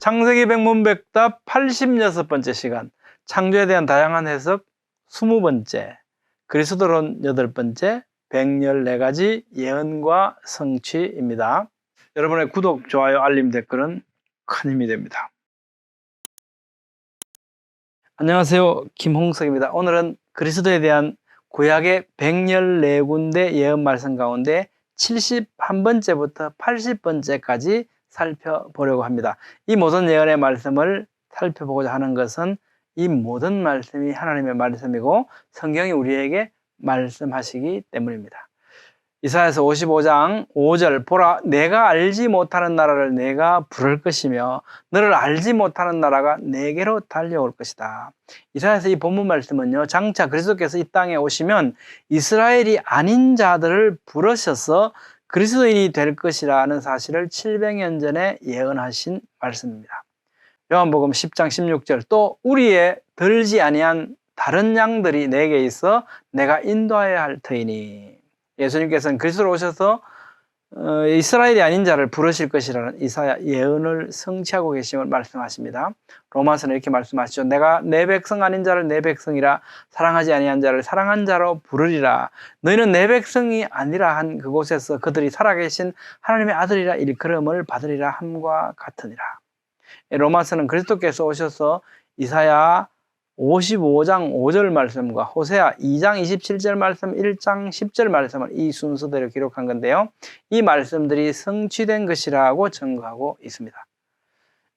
창세기 백문백답 86번째 시간, 창조에 대한 다양한 해석 20번째, 그리스도론 8번째, 114가지 예언과 성취입니다. 여러분의 구독, 좋아요, 알림, 댓글은 큰 힘이 됩니다. 안녕하세요, 김홍석입니다. 오늘은 그리스도에 대한 구약의 114군데 예언 말씀 가운데 71번째부터 80번째까지 살펴보려고 합니다. 이 모든 예언의 말씀을 살펴보고자 하는 것은 이 모든 말씀이 하나님의 말씀이고 성경이 우리에게 말씀하시기 때문입니다. 이사야서 55장 5절, 보라, 내가 알지 못하는 나라를 내가 부를 것이며 너를 알지 못하는 나라가 내게로 달려올 것이다. 이사야서 이 본문 말씀은요, 장차 그리스도께서 이 땅에 오시면 이스라엘이 아닌 자들을 부르셔서 그리스도인이 될 것이라는 사실을 700년 전에 예언하신 말씀입니다. 요한복음 10장 16절, 또 우리의 들지 아니한 다른 양들이 내게 있어 내가 인도하여야 할 터이니. 예수님께서는 그리스도로 오셔서 이스라엘이 아닌 자를 부르실 것이라는 이사야 예언을 성취하고 계심을 말씀하십니다. 로마서는 이렇게 말씀하시죠. 내가 내 백성 아닌 자를 내 백성이라, 사랑하지 아니한 자를 사랑한 자로 부르리라. 너희는 내 백성이 아니라 한 그곳에서 그들이 살아계신 하나님의 아들이라 일컬음을 받으리라 함과 같으니라. 로마서는 그리스도께서 오셔서 이사야 55장 5절 말씀과 호세아 2장 27절 말씀, 1장 10절 말씀을 이 순서대로 기록한 건데요. 이 말씀들이 성취된 것이라고 증거하고 있습니다.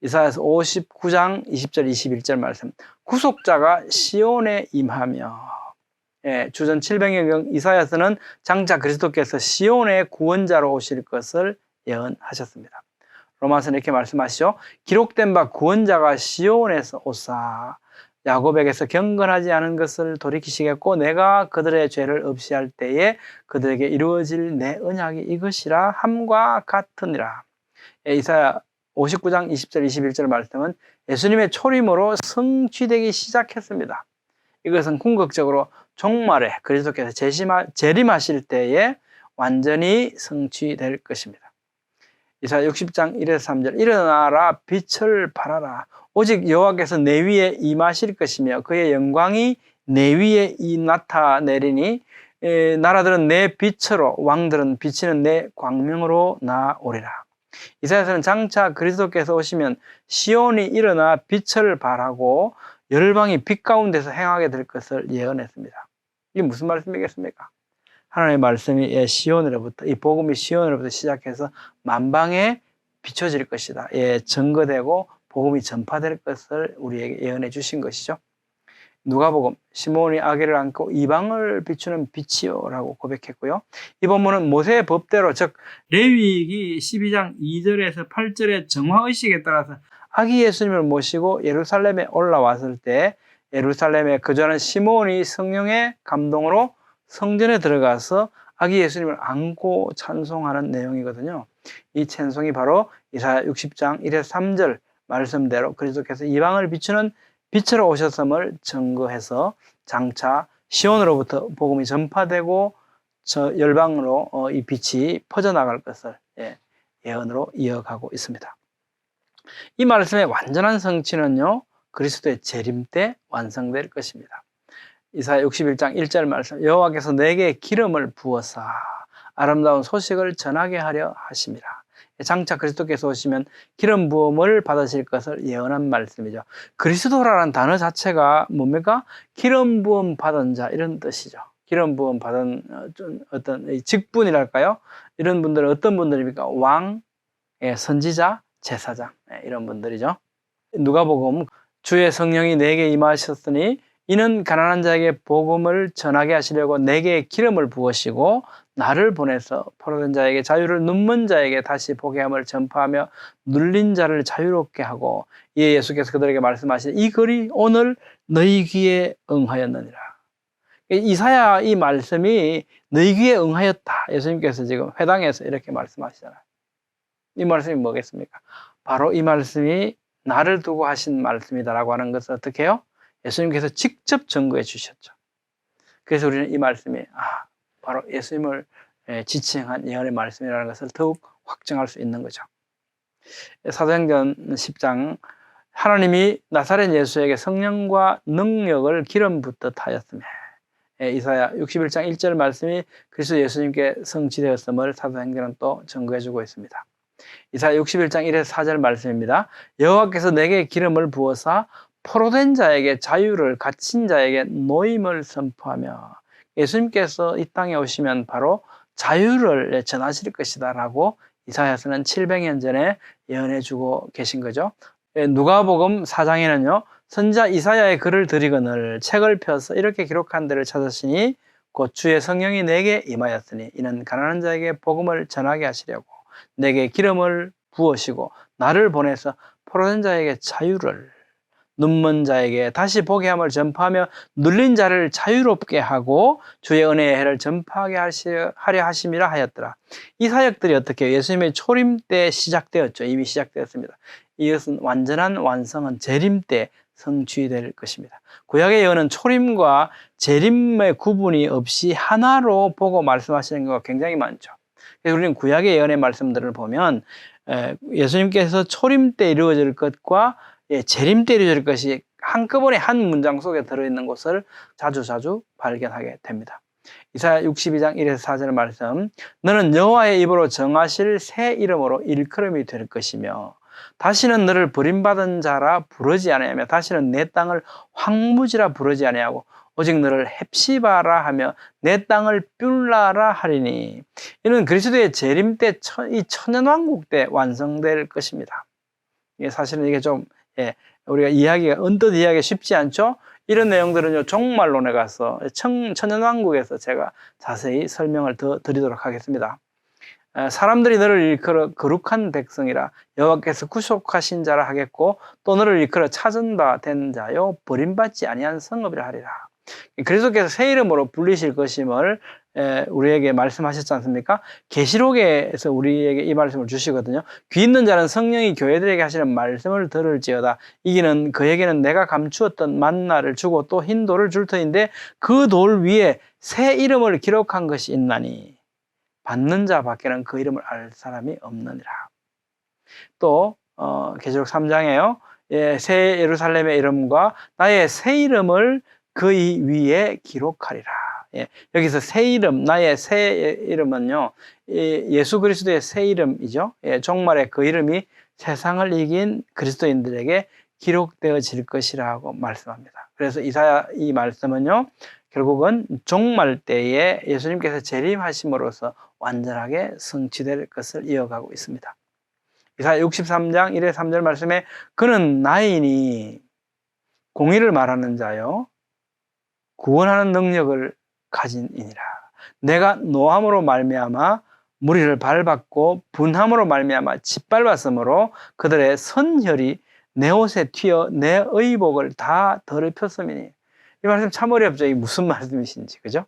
이사야서 59장 20절 21절 말씀, 구속자가 시온에 임하며, 주전 700년경 이사야서는 장차 그리스도께서 시온의 구원자로 오실 것을 예언하셨습니다. 로마서는 이렇게 말씀하시죠. 기록된 바 구원자가 시온에서 오사 야곱에게서 경건하지 않은 것을 돌이키시겠고 내가 그들의 죄를 없이 할 때에 그들에게 이루어질 내 언약이 이것이라 함과 같으니라. 이사야 59장 20절 21절 말씀은 예수님의 초림으로 성취되기 시작했습니다. 이것은 궁극적으로 종말에 그리스도께서 재림하실 때에 완전히 성취될 것입니다. 이사야 60장 1에서 3절, 일어나라 빛을 발하라. 오직 여호와께서 내 위에 임하실 것이며 그의 영광이 내 위에 나타내리니 나라들은 내 빛으로, 왕들은 비치는 내 광명으로 나오리라. 이사야서는 장차 그리스도께서 오시면 시온이 일어나 빛을 발하고 열방이 빛 가운데서 행하게 될 것을 예언했습니다. 이게 무슨 말씀이겠습니까? 하나님의 말씀이 시온으로부터, 이 복음이 시온으로부터 시작해서 만방에 비춰질 것이다. 증거되고 복음이 전파될 것을 우리에게 예언해 주신 것이죠. 누가복음, 시몬이 아기를 안고 이방을 비추는 빛이요 라고 고백했고요. 이 본문은 모세의 법대로, 즉 레위기 12장 2절에서 8절의 정화의식에 따라서 아기 예수님을 모시고 예루살렘에 올라왔을 때 예루살렘에 거주하는 시몬이 성령의 감동으로 성전에 들어가서 아기 예수님을 안고 찬송하는 내용이거든요. 이 찬송이 바로 이사야 60장 1에서 3절 말씀대로 그리스도께서 이방을 비추는 빛으로 오셨음을 증거해서 장차 시온으로부터 복음이 전파되고 저 열방으로 이 빛이 퍼져나갈 것을 예언으로 이어가고 있습니다. 이 말씀의 완전한 성취는요, 그리스도의 재림 때 완성될 것입니다. 이사야 61장 1절 말씀, 여호와께서 내게 기름을 부어사 아름다운 소식을 전하게 하려 하심이라. 장차 그리스도께서 오시면 기름 부음을 받으실 것을 예언한 말씀이죠. 그리스도라는 단어 자체가 뭡니까? 기름 부음 받은 자, 이런 뜻이죠. 기름 부음 받은 어떤 직분이랄까요? 이런 분들은 어떤 분들입니까? 왕, 선지자, 제사장, 이런 분들이죠. 누가복음, 주의 성령이 내게 임하셨으니 이는 가난한 자에게 복음을 전하게 하시려고 내게 기름을 부으시고 나를 보내서 포로된 자에게 자유를, 눈먼 자에게 다시 보게 함을 전파하며 눌린 자를 자유롭게 하고, 이에 예수께서 그들에게 말씀하시되 이 글이 오늘 너희 귀에 응하였느니라. 이사야 이 말씀이 너희 귀에 응하였다. 예수님께서 지금 회당에서 이렇게 말씀하시잖아요. 이 말씀이 뭐겠습니까? 바로 이 말씀이 나를 두고 하신 말씀이다라고 하는 것을 어떻게 해요? 예수님께서 직접 증거해 주셨죠. 그래서 우리는 이 말씀이 바로 예수님을 지칭한 예언의 말씀이라는 것을 더욱 확증할 수 있는 거죠. 사도행전 10장 하나님이 나사렛 예수에게 성령과 능력을 기름 붓듯 하였으며 이사야 61장 1절 말씀이 그리스도 예수님께 성취되었음을 사도행전은 또 증거해주고 있습니다. 이사야 61장 1에서 4절 말씀입니다. 여호와께서 내게 기름을 부어사 포로된 자에게 자유를, 갇힌 자에게 노임을 선포하며 예수님께서 이 땅에 오시면 바로 자유를 전하실 것이다 라고 이사야서는 700년 전에 예언해주고 계신 거죠. 누가복음 4장에는요 선지자 이사야의 글을 드리거늘 책을 펴서 이렇게 기록한 데를 찾으시니 곧 주의 성령이 내게 임하였으니 이는 가난한 자에게 복음을 전하게 하시려고 내게 기름을 부으시고 나를 보내서 포로된 자에게 자유를, 눈먼 자에게 다시 보게 함을 전파하며 눌린 자를 자유롭게 하고 주의 은혜의 해를 전파하게 하려 하심이라 하였더라. 이 사역들이 어떻게 예수님의 초림 때 시작되었죠. 이미 시작되었습니다. 이것은 완전한 완성은 재림 때 성취될 것입니다. 구약의 예언은 초림과 재림의 구분이 없이 하나로 보고 말씀하시는 경우가 굉장히 많죠. 그래서 우리는 구약의 예언의 말씀들을 보면 예수님께서 초림 때 이루어질 것과 재림 때 이루어질 것이 한꺼번에 한 문장 속에 들어있는 것을 자주 발견하게 됩니다. 이사야 62장 1에서 4절 말씀, 너는 여호와의 입으로 정하실 새 이름으로 일컬음이 될 것이며 다시는 너를 버림받은 자라 부르지 아니하며 다시는 내 땅을 황무지라 부르지 아니하고 오직 너를 헵시바라 하며 내 땅을 뷸라라 하리니 이는 그리스도의 재림 때 이 천년왕국 때 완성될 것입니다. 사실은 이게 좀 우리가 이해하기가 언뜻 이해하기 쉽지 않죠? 이런 내용들은요 종말론에 가서 천년왕국에서 제가 자세히 설명을 더 드리도록 하겠습니다. 사람들이 너를 일컬어 거룩한 백성이라 여호와께서 구속하신 자라 하겠고 또 너를 일컬어 찾은 바 된 자요 버림받지 아니한 성읍이라 하리라. 그리스도께서 새 이름으로 불리실 것임을 우리에게 말씀하셨지 않습니까? 계시록에서 우리에게 이 말씀을 주시거든요. 귀 있는 자는 성령이 교회들에게 하시는 말씀을 들을지어다. 이기는 그에게는 내가 감추었던 만나를 주고 또 흰 돌을 줄 터인데 그 돌 위에 새 이름을 기록한 것이 있나니 받는 자 밖에는 그 이름을 알 사람이 없느니라. 또 계시록 3장에요. 새 예루살렘의 이름과 나의 새 이름을 그 위에 기록하리라. 여기서 새 이름, 나의 새 이름은요, 예수 그리스도의 새 이름이죠. 종말에 그 이름이 세상을 이긴 그리스도인들에게 기록되어질 것이라고 말씀합니다. 그래서 이사야 이 말씀은요, 결국은 종말 때에 예수님께서 재림하심으로써 완전하게 성취될 것을 이어가고 있습니다. 이사야 63장 1에 3절 말씀에 그는 나이니 공의를 말하는 자요 구원하는 능력을 가진 이니라. 내가 노함으로 말미암아 무리를 밟았고 분함으로 말미암아 짓밟았으므로 그들의 선혈이 내 옷에 튀어 내 의복을 다 더럽혔음이니. 이 말씀 참 어렵죠. 이게 무슨 말씀이신지, 그죠?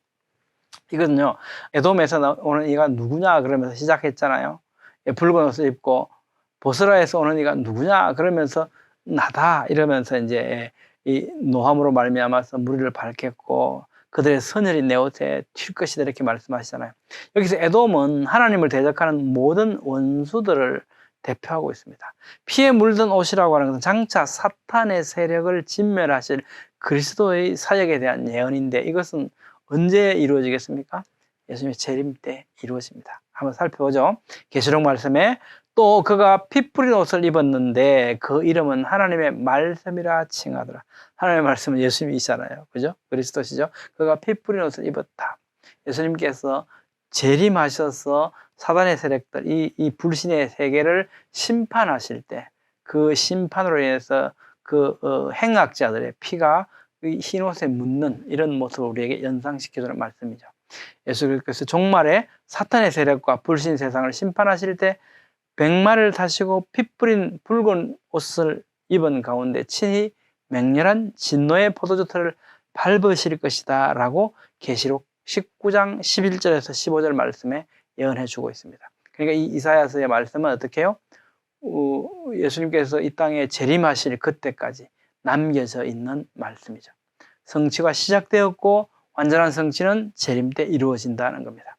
이거는요, 에돔에서 오는 이가 누구냐 그러면서 시작했잖아요. 붉은 옷을 입고 보스라에서 오는 이가 누구냐 그러면서 나다 이러면서 이제 이 노함으로 말미암아서 무리를 밟겠고 그들의 선혈이 내 옷에 튈 것이다 이렇게 말씀하시잖아요. 여기서 에돔은 하나님을 대적하는 모든 원수들을 대표하고 있습니다. 피에 물든 옷이라고 하는 것은 장차 사탄의 세력을 진멸하실 그리스도의 사역에 대한 예언인데 이것은 언제 이루어지겠습니까? 예수님의 재림 때 이루어집니다. 한번 살펴보죠. 계시록 말씀에 또 그가 피 뿌린 옷을 입었는데 그 이름은 하나님의 말씀이라 칭하더라. 하나님의 말씀은 예수님이시잖아요. 그죠? 그리스도시죠? 그가 피 뿌린 옷을 입었다. 예수님께서 재림하셔서 사단의 세력들, 이 불신의 세계를 심판하실 때 그 심판으로 인해서 그 행악자들의 피가 흰 옷에 묻는 이런 모습을 우리에게 연상시켜주는 말씀이죠. 예수께서 종말에 사탄의 세력과 불신 세상을 심판하실 때 백마를 타시고 피 뿌린 붉은 옷을 입은 가운데 친히 맹렬한 진노의 포도주틀을 밟으실 것이다 라고 계시록 19장 11절에서 15절 말씀에 예언해 주고 있습니다. 그러니까 이 이사야서의 말씀은 어떻게 해요? 예수님께서 이 땅에 재림하실 그때까지 남겨져 있는 말씀이죠. 성취가 시작되었고 완전한 성취는 재림 때 이루어진다는 겁니다.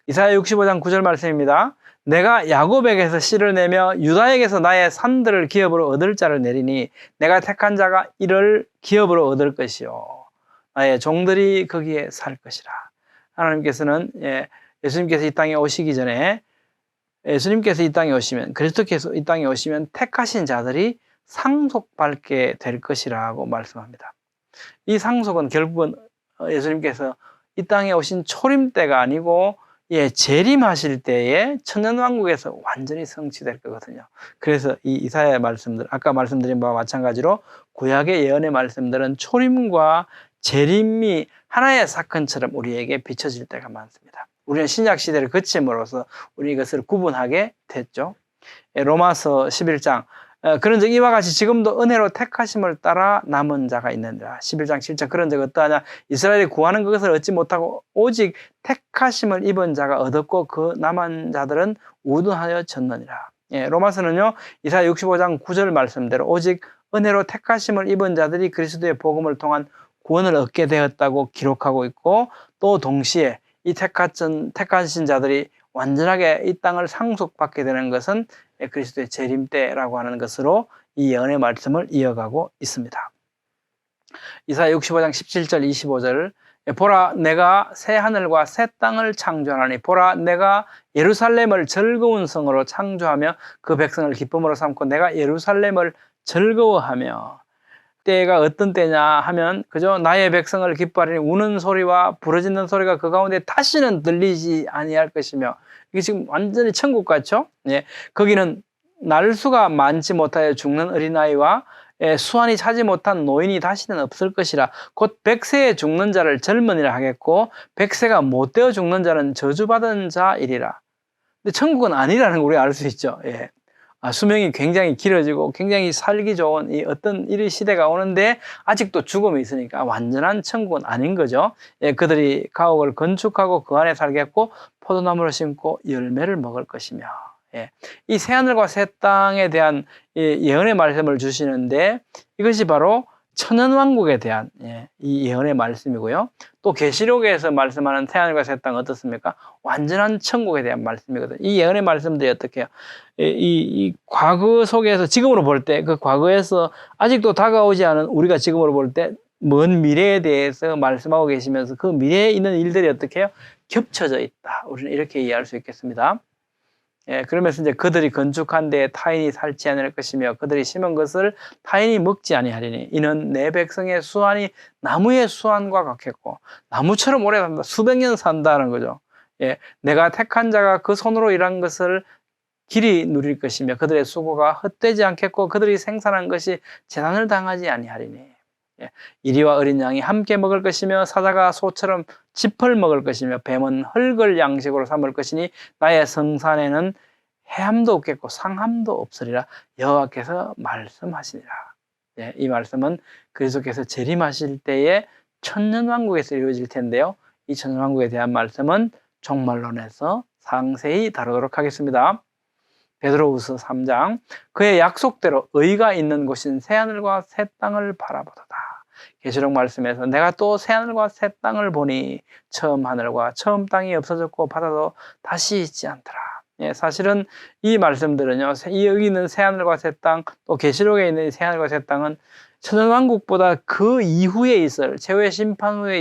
이사야 65장 9절 말씀입니다. 내가 야곱에게서 씨를 내며 유다에게서 나의 산들을 기업으로 얻을 자를 내리니 내가 택한 자가 이를 기업으로 얻을 것이요 나의 종들이 거기에 살 것이라. 하나님께서는 예수님께서 이 땅에 오시기 전에 예수님께서 이 땅에 오시면 그리스도께서 이 땅에 오시면 택하신 자들이 상속받게 될 것이라고 말씀합니다. 이 상속은 결국은 예수님께서 이 땅에 오신 초림 때가 아니고 재림하실 때에 천년왕국에서 완전히 성취될 거거든요. 그래서 이 이사야의 말씀들, 아까 말씀드린 바와 마찬가지로 구약의 예언의 말씀들은 초림과 재림이 하나의 사건처럼 우리에게 비춰질 때가 많습니다. 우리는 신약 시대를 거침으로써 우리 이것을 구분하게 됐죠. 로마서 11장 그런즉 이와 같이 지금도 은혜로 택하심을 따라 남은 자가 있느니라. 11장 7절 그런즉 어떠하냐 이스라엘이 구하는 것을 얻지 못하고 오직 택하심을 입은 자가 얻었고 그 남은 자들은 우둔하여 졌느니라. 로마서는요 이사야 65장 9절 말씀대로 오직 은혜로 택하심을 입은 자들이 그리스도의 복음을 통한 구원을 얻게 되었다고 기록하고 있고 또 동시에 이 택하신 자들이 완전하게 이 땅을 상속받게 되는 것은 그리스도의 재림 때라고 하는 것으로 이 예언의 말씀을 이어가고 있습니다. 이사야 65장 17절 25절 보라 내가 새 하늘과 새 땅을 창조하나니 보라 내가 예루살렘을 즐거운 성으로 창조하며 그 백성을 기쁨으로 삼고 내가 예루살렘을 즐거워하며 때가 어떤 때냐 하면 그저 나의 백성을 기뻐하리니 우는 소리와 부르짖는 소리가 그 가운데 다시는 들리지 아니할 것이며 이게 지금 완전히 천국 같죠? 거기는 날수가 많지 못하여 죽는 어린아이와 수완이 차지 못한 노인이 다시는 없을 것이라. 곧 100세에 죽는 자를 젊은이라 하겠고 100세가 못되어 죽는 자는 저주받은 자이리라. 근데 천국은 아니라는 걸 우리가 알 수 있죠. 수명이 굉장히 길어지고 굉장히 살기 좋은 이 어떤 이 시대가 오는데 아직도 죽음이 있으니까 완전한 천국은 아닌 거죠. 그들이 가옥을 건축하고 그 안에 살겠고 포도나무를 심고 열매를 먹을 것이며 이 새하늘과 새 땅에 대한 예언의 말씀을 주시는데 이것이 바로 천연왕국에 대한 이 예언의 말씀이고요. 또 계시록에서 말씀하는 새하늘과 새 땅은 어떻습니까? 완전한 천국에 대한 말씀이거든요. 이 예언의 말씀들이 어떻게 해요? 이 과거 속에서 지금으로 볼 때 그 과거에서 아직도 다가오지 않은 우리가 지금으로 볼 때 먼 미래에 대해서 말씀하고 계시면서 그 미래에 있는 일들이 어떻게 해요? 겹쳐져 있다. 우리는 이렇게 이해할 수 있겠습니다. 그러면서 이제 그들이 건축한 데에 타인이 살지 않을 것이며 그들이 심은 것을 타인이 먹지 아니하리니 이는 내 백성의 수완이 나무의 수완과 같겠고 나무처럼 오래 산다. 수백 년 산다는 거죠. 내가 택한 자가 그 손으로 일한 것을 길이 누릴 것이며 그들의 수고가 헛되지 않겠고 그들이 생산한 것이 재난을 당하지 아니하리니 이리와 어린 양이 함께 먹을 것이며 사자가 소처럼 짚을 먹을 것이며 뱀은 흙을 양식으로 삼을 것이니 나의 성산에는 해함도 없겠고 상함도 없으리라 여호와께서 말씀하시니라. 이 말씀은 그리스도께서 재림하실 때에 천년왕국에서 이루어질 텐데요. 이 천년왕국에 대한 말씀은 종말론에서 상세히 다루도록 하겠습니다. 베드로후서 3장 그의 약속대로 의가 있는 곳인 새하늘과 새 땅을 바라보도다. 계시록 말씀에서 내가 또 새하늘과 새 땅을 보니 처음 하늘과 처음 땅이 없어졌고 바다도 다시 있지 않더라. 사실은 이 말씀들은요, 여기 있는 새하늘과 새 땅, 또 계시록에 있는 새하늘과 새 땅은 천년왕국보다 그 이후에 있을 최후의 심판 후에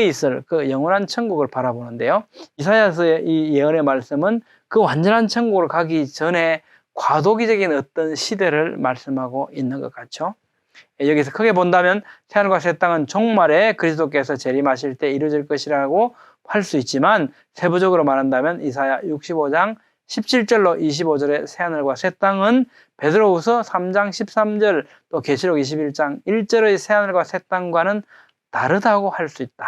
있을 그 영원한 천국을 바라보는데요. 이사야서의 이 예언의 말씀은 그 완전한 천국으로 가기 전에 과도기적인 어떤 시대를 말씀하고 있는 것 같죠. 여기서 크게 본다면 새하늘과 새 땅은 종말에 그리스도께서 재림하실 때 이루어질 것이라고 할 수 있지만 세부적으로 말한다면 이사야 65장 17절로 25절의 새하늘과 새 땅은 베드로후서 3장 13절 또 계시록 21장 1절의 새하늘과 새 땅과는 다르다고 할 수 있다.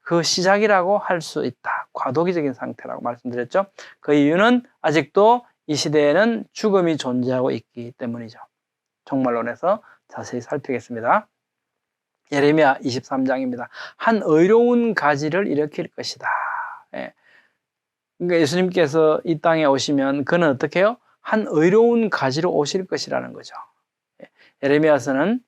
그 시작이라고 할 수 있다. 과도기적인 상태라고 말씀드렸죠. 그 이유는 아직도 이 시대에는 죽음이 존재하고 있기 때문이죠. 종말론에서 자세히 살피겠습니다. 예레미야 23장입니다. 한 의로운 가지를 일으킬 것이다. 그러니까 예수님께서 이 땅에 오시면 그는 어떻게 해요? 한 의로운 가지로 오실 것이라는 거죠. 예레미야서는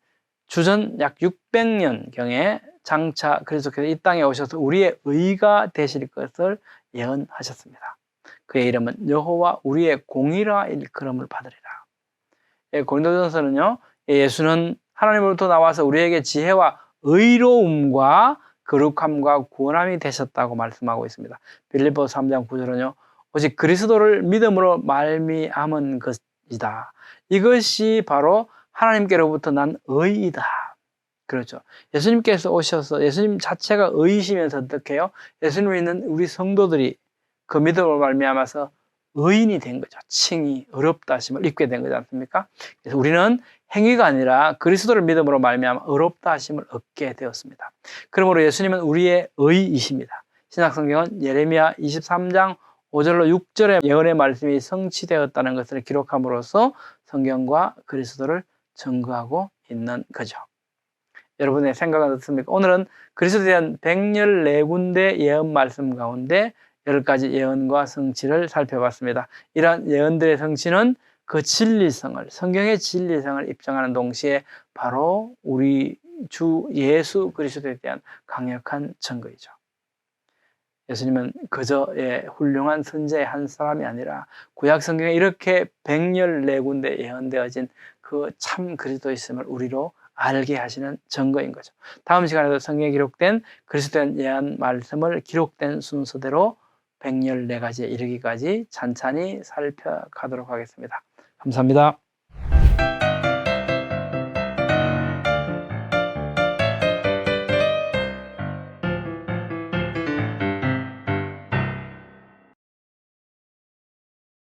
주전 약 600년경에 장차 그리스도께서 이 땅에 오셔서 우리의 의가 되실 것을 예언하셨습니다. 그의 이름은 여호와 우리의 공의라 일컬음을 받으리라. 고린도전서는요, 예수는 하나님으로부터 나와서 우리에게 지혜와 의로움과 거룩함과 구원함이 되셨다고 말씀하고 있습니다. 빌립보서 3장 9절은요, 오직 그리스도를 믿음으로 말미암은 것이다. 이것이 바로 하나님께로부터 난 의이다. 그렇죠. 예수님께서 오셔서 예수님 자체가 의이시면서 어떻게 해요? 예수님을 믿는 우리 성도들이 그 믿음으로 말미암아서 의인이 된 거죠. 칭의, 의롭다 하심을 입게 된 거지 않습니까? 그래서 우리는 행위가 아니라 그리스도를 믿음으로 말미암아 의롭다 하심을 얻게 되었습니다. 그러므로 예수님은 우리의 의이십니다. 신약성경은 예레미야 23장 5절로 6절의 예언의 말씀이 성취되었다는 것을 기록함으로써 성경과 그리스도를 증거하고 있는 거죠. 여러분의 생각은 어떻습니까? 오늘은 그리스도에 대한 114군데 예언 말씀 가운데 10가지 예언과 성취를 살펴봤습니다. 이러한 예언들의 성취는 그 진리성을, 성경의 진리성을 입증하는 동시에 바로 우리 주 예수 그리스도에 대한 강력한 증거이죠. 예수님은 그저 훌륭한 선지자의 한 사람이 아니라 구약 성경에 이렇게 114군데 예언되어진 그 참 그리스도이심을 우리로 알게 하시는 증거인 거죠. 다음 시간에도 성경에 기록된 그리스도에 대한 예언 말씀을 기록된 순서대로 114가지에 이르기까지 찬찬히 살펴가도록 하겠습니다. 감사합니다.